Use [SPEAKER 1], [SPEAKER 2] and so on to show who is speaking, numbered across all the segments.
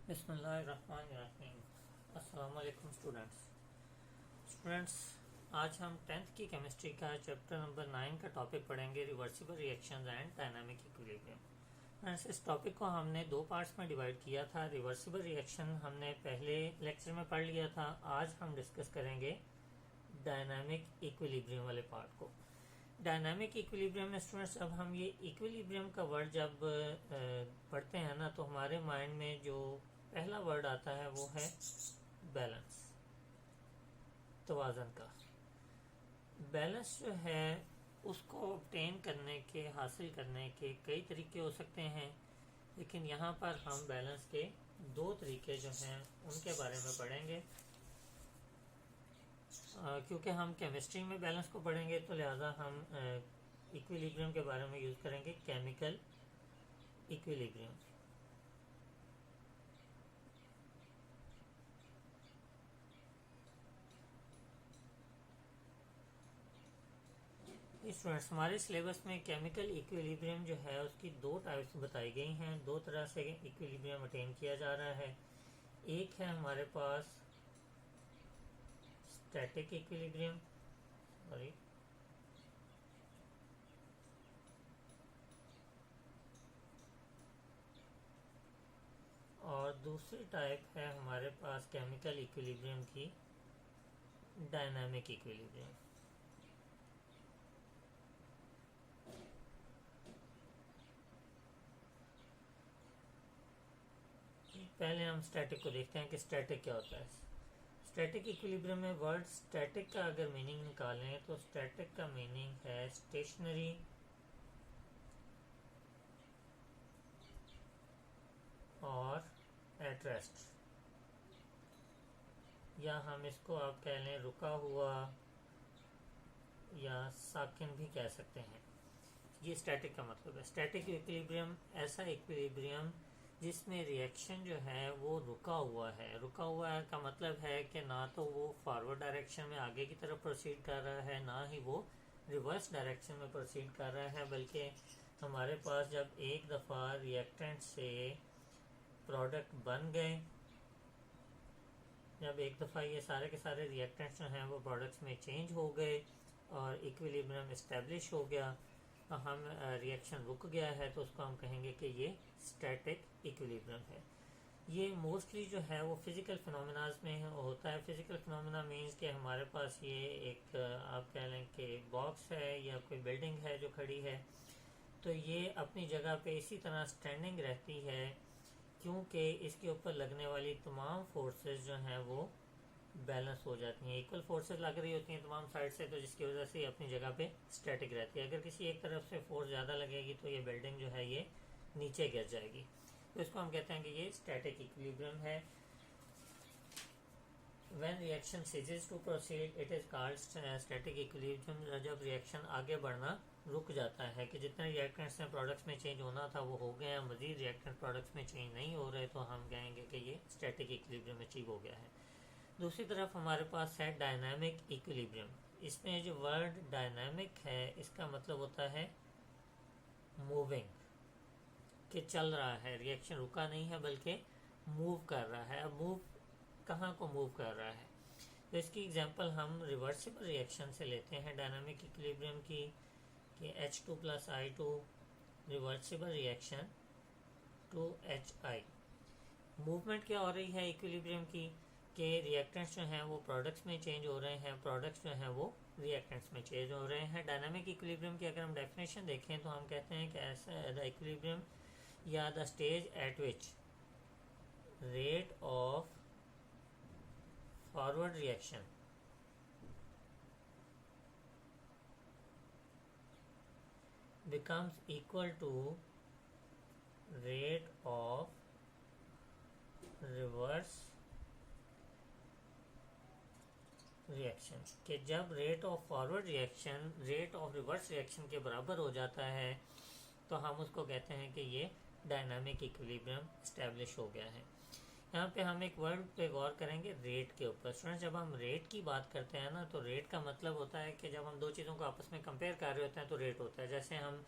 [SPEAKER 1] बिस्मिल्लाहिर्रहमानिर्रहीम। अस्सलाम वालेकुम स्टूडेंट्स, आज हम 10th की केमिस्ट्री का चैप्टर नंबर 9 का टॉपिक पढ़ेंगे, reversible reactions and dynamic equilibrium. Friends, इस टॉपिक को हमने दो पार्ट्स में डिवाइड किया था। रिवर्सिबल रिएक्शन हमने पहले लेक्चर में पढ़ लिया था। आज हम डिस्कस करेंगे डायनामिक इक्विलिब्रियम वाले पार्ट को। डायनामिक इक्विलिब्रियम में स्टूडेंट्स, अब हम ये इक्विलिब्रियम का वर्ड जब पढ़ते हैं ना, तो हमारे माइंड में जो पहला वर्ड आता है वो है बैलेंस, तवाज़न का। बैलेंस जो है उसको ऑब्टेन करने के, हासिल करने के कई तरीके हो सकते हैं, लेकिन यहाँ पर हम बैलेंस के दो तरीके जो हैं उनके बारे में पढ़ेंगे। क्योंकि हम केमिस्ट्री में बैलेंस को पढ़ेंगे तो लिहाजा हम इक्विलिब्रियम के बारे में यूज़ करेंगे, केमिकल इक्विलिब्रियम। स्टूडेंट्स, हमारे सिलेबस में केमिकल इक्विलिब्रियम जो है उसकी दो टाइप्स बताई गई हैं। दो तरह से इक्विलिब्रियम अटेन किया जा रहा है। एक है हमारे पास स्टैटिक इक्विलिब्रियम, सॉरी, और दूसरी टाइप है हमारे पास केमिकल इक्विलिब्रियम की डायनामिक इक्विलिब्रियम। पहले हम स्टैटिक को देखते हैं कि स्टैटिक क्या होता है। स्टैटिक इक्विलिब्रियम में वर्ड स्टैटिक का अगर मीनिंग निकालें तो स्टैटिक का मीनिंग है स्टेशनरी और एट रेस्ट, या हम इसको आप कह लें रुका हुआ या साकिन भी कह सकते हैं। ये स्टैटिक का मतलब है। स्टैटिक इक्विलिब्रियम ऐसा इक्विलिब्रियम जिसमें रिएक्शन जो है वो रुका हुआ है। रुका हुआ है का मतलब है कि ना तो वो फॉरवर्ड डायरेक्शन में आगे की तरफ प्रोसीड कर रहा है, ना ही वो रिवर्स डायरेक्शन में प्रोसीड कर रहा है, बल्कि हमारे पास जब एक दफ़ा रिएक्टेंट से प्रोडक्ट बन गए, जब एक दफ़ा ये सारे के सारे रिएक्टेंट्स जो हैं वो प्रोडक्ट्स में चेंज हो गए और इक्विलिब्रियम इस्टेब्लिश हो गया, हम रिएक्शन रुक गया है, तो उसको हम कहेंगे कि ये स्टैटिक इक्विलिब्रियम है। ये मोस्टली जो है वो फिज़िकल फिनोमेनाज में होता है। फिज़िकल फिनोमेना मीन्स कि हमारे पास ये एक आप कह लें कि बॉक्स है या कोई बिल्डिंग है जो खड़ी है, तो ये अपनी जगह पे इसी तरह स्टैंडिंग रहती है क्योंकि इसके ऊपर लगने वाली तमाम फोर्सेस जो हैं वो बैलेंस हो जाती हैं। इक्वल फोर्सेस लग रही होती हैं तमाम साइड से, तो जिसकी वजह से अपनी जगह पे स्टैटिक रहती है। अगर किसी एक तरफ से फोर्स ज़्यादा लगेगी तो ये बिल्डिंग जो है ये नीचे गिर जाएगी, तो इसको हम कहते हैं कि ये स्टैटिक इक्विलिब्रियम है। When reaction ceases to proceed, it is called static equilibrium। जब रिएक्शन आगे बढ़ना रुक जाता है कि जितने रिएक्टेंट्स में प्रोडक्ट्स में चेंज होना था वो हो गए हैं, मजीद रिएक्टेंट प्रोडक्ट्स में चेंज नहीं हो रहे, तो हम कहेंगे कि ये स्टैटिक इक्विलिब्रियम अचीव हो गया है। दूसरी तरफ हमारे पास है डायनामिक इक्विलिब्रियम। इसमें जो वर्ड डायनामिक है इसका मतलब होता है मूविंग, कि चल रहा है, रिएक्शन रुका नहीं है बल्कि मूव कर रहा है। अब मूव कहाँ को मूव कर रहा है, तो इसकी एग्जांपल हम रिवर्सिबल रिएक्शन से लेते हैं डायनामिक इक्विलिब्रियम की, कि H2 + I2 reversible reaction to HI। Movement क्या हो रही है इक्विलिब्रियम की, कि रिएक्टेंट्स जो हैं वो प्रोडक्ट्स में चेंज हो रहे हैं, प्रोडक्ट्स जो हैं वो रिएक्टेंट्स में चेंज हो रहे हैं। डायनामिक इक्विलिब्रियम की अगर हम डेफिनेशन देखें तो हम कहते हैं कि ऐसा द इक्विलिब्रियम या the stage eight which rate of forward reaction becomes equal to rate of reverse reaction, कि जब rate of forward reaction rate of reverse reaction के बराबर हो जाता है तो हम उसको कहते हैं कि ये डायनामिक इक्विलिब्रियम इस्टेब्लिश हो गया है। यहाँ पे हम एक वर्ड पे गौर करेंगे, रेट के ऊपर। स्टूडेंट्स, जब हम रेट की बात करते हैं ना, तो रेट का मतलब होता है कि जब हम दो चीज़ों को आपस में कंपेयर कर रहे होते हैं तो रेट होता है। जैसे हम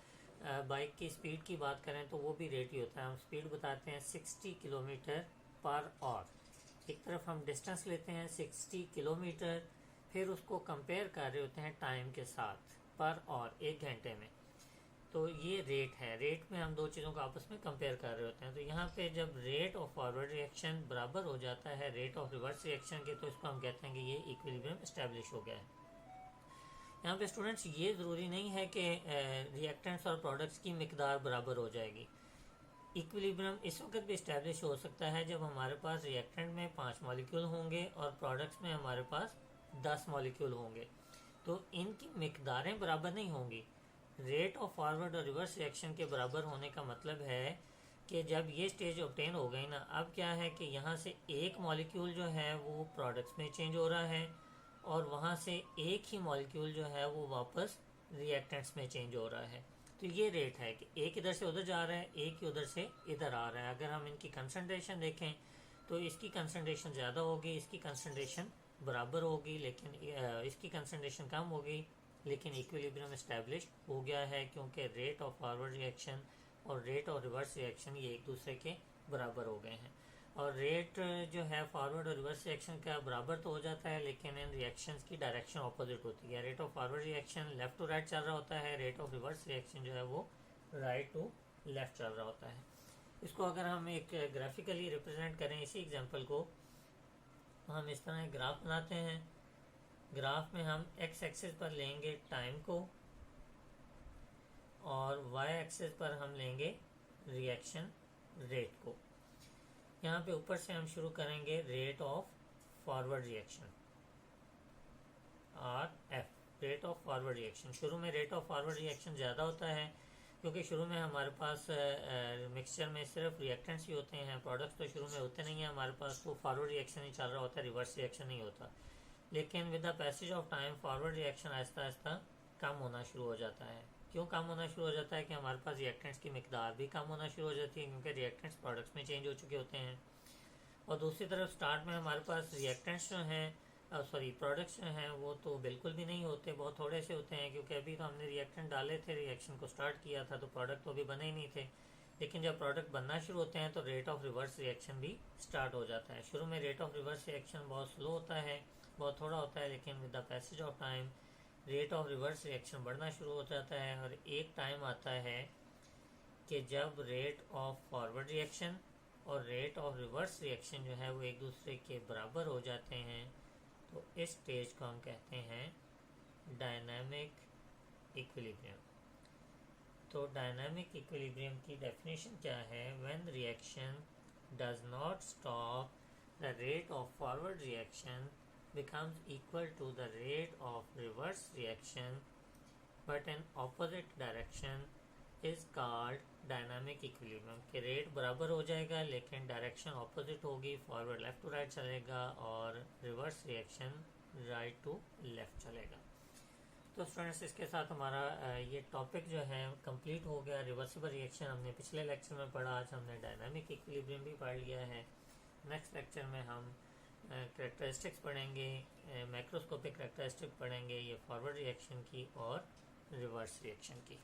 [SPEAKER 1] बाइक की स्पीड की बात करें तो वो भी रेट ही होता है। हम स्पीड बताते हैं 60 किलोमीटर पर और, एक तरफ हम डिस्टेंस लेते हैं 60 किलोमीटर, फिर उसको कंपेयर कर रहे होते हैं टाइम के साथ पर और, 1 घंटे में, तो ये रेट है। रेट में हम दो चीज़ों को आपस में कंपेयर कर रहे होते हैं। तो यहाँ पे जब रेट ऑफ फॉरवर्ड रिएक्शन बराबर हो जाता है रेट ऑफ रिवर्स रिएक्शन के, तो इसको हम कहते हैं कि ये इक्विलिब्रियम एस्टेब्लिश हो गया है। यहाँ पे स्टूडेंट्स ये ज़रूरी नहीं है कि रिएक्टेंट्स और प्रोडक्ट्स की मिकदार बराबर हो जाएगी। इक्विलिब्रियम इस वक्त भी इस्टेब्लिश हो सकता है जब हमारे पास रिएक्टेंट में 5 मॉलिक्यूल होंगे और प्रोडक्ट्स में हमारे पास 10 मॉलिक्यूल होंगे, तो इनकी मिकदारें बराबर नहीं होंगी। रेट ऑफ फॉरवर्ड और रिवर्स रिएक्शन के बराबर होने का मतलब है कि जब ये स्टेज ऑब्टेन हो गई ना, अब क्या है कि यहाँ से एक मॉलिक्यूल जो है वो प्रोडक्ट्स में चेंज हो रहा है और वहाँ से एक ही मॉलिक्यूल जो है वो वापस रिएक्टेंट्स में चेंज हो रहा है। तो ये रेट है कि एक इधर से उधर जा रहा है, एक ही उधर से इधर आ रहा है। अगर हम इनकी कंसंट्रेशन देखें तो इसकी कंसंट्रेशन ज़्यादा होगी, इसकी कंसंट्रेशन बराबर होगी, लेकिन इसकी कंसंट्रेशन कम होगी, लेकिन इक्विलिब्रियम एस्टेब्लिश हो गया है क्योंकि रेट ऑफ फॉरवर्ड रिएक्शन और रेट ऑफ रिवर्स रिएक्शन ये एक दूसरे के बराबर हो गए हैं। और रेट जो है फॉरवर्ड और रिवर्स रिएक्शन का बराबर तो हो जाता है, लेकिन इन रिएक्शंस की डायरेक्शन ऑपोजिट होती है। Rate of forward reaction left to right चल रहा होता है, रेट ऑफ रिवर्स रिएक्शन जो है वो राइट टू लेफ्ट चल रहा होता है। इसको अगर हम एक ग्राफिकली रिप्रेजेंट करें इसी एग्जांपल को, हम इस तरह ग्राफ बनाते हैं। ग्राफ में हम एक्स एक्सिस पर लेंगे टाइम को और वाई एक्सिस पर हम लेंगे रिएक्शन रेट को। यहाँ पे ऊपर से हम शुरू करेंगे rate of forward reaction RF, rate of forward reaction. शुरू में रेट ऑफ फॉरवर्ड रिएक्शन ज़्यादा होता है क्योंकि शुरू में हमारे पास मिक्सचर में सिर्फ रिएक्टेंट्स ही होते हैं, प्रोडक्ट्स तो शुरू में होते नहीं हैं हमारे पास, वो फॉरवर्ड रिएक्शन ही चल रहा होता है, रिवर्स रिएक्शन नहीं होता। लेकिन with the passage of time forward reaction Aahista Aahista कम होना शुरू हो जाता है। क्यों कम होना शुरू हो जाता है कि हमारे पास रिएक्टेंट्स की मिकदार भी कम होना शुरू हो जाती है क्योंकि रिएक्टेंट्स प्रोडक्ट्स में चेंज हो चुके होते हैं। और दूसरी तरफ स्टार्ट में हमारे पास रिएक्टेंट्स जो हैं प्रोडक्ट्स जो हैं वो तो बिल्कुल भी नहीं होते, बहुत थोड़े से होते हैं क्योंकि अभी तो हमने रिएक्टेंट डाले थे, रिएक्शन को स्टार्ट किया था, तो प्रोडक्ट तो अभी बने ही नहीं थे। लेकिन जब प्रोडक्ट बनना शुरू होते हैं तो रेट ऑफ रिवर्स रिएक्शन भी स्टार्ट हो जाता है। शुरू में रेट ऑफ रिवर्स रिएक्शन बहुत स्लो होता है, बहुत थोड़ा होता है, लेकिन with the passage of time rate of reverse reaction बढ़ना शुरू हो जाता है। और एक टाइम आता है कि जब रेट ऑफ फॉरवर्ड रिएक्शन और रेट ऑफ रिवर्स रिएक्शन जो है वो एक दूसरे के बराबर हो जाते हैं, तो इस स्टेज को हम कहते हैं डायनामिक इक्विलिब्रियम। तो डायनामिक इक्विलिब्रियम की डेफिनेशन क्या है? When reaction does not stop, the rate of forward reaction becomes equal to the rate of reverse reaction but in opposite direction is called dynamic equilibrium। के rate बराबर हो जाएगा लेकिन direction opposite होगी, forward left to right चलेगा और reverse reaction right to left चलेगा। तो स्टूडेंट्स इसके साथ हमारा ये टॉपिक जो है कंप्लीट हो गया। रिवर्सिबल रिएक्शन हमने पिछले लेक्चर में पढ़ा, आज हमने डायनामिक इक्विलिब्रियम भी पढ़ लिया है। नेक्स्ट लेक्चर में हम कैरेक्टरिस्टिक्स पढ़ेंगे, मैक्रोस्कोपिक कैरेक्टरिस्टिक पढ़ेंगे, ये फॉरवर्ड रिएक्शन की और रिवर्स रिएक्शन की।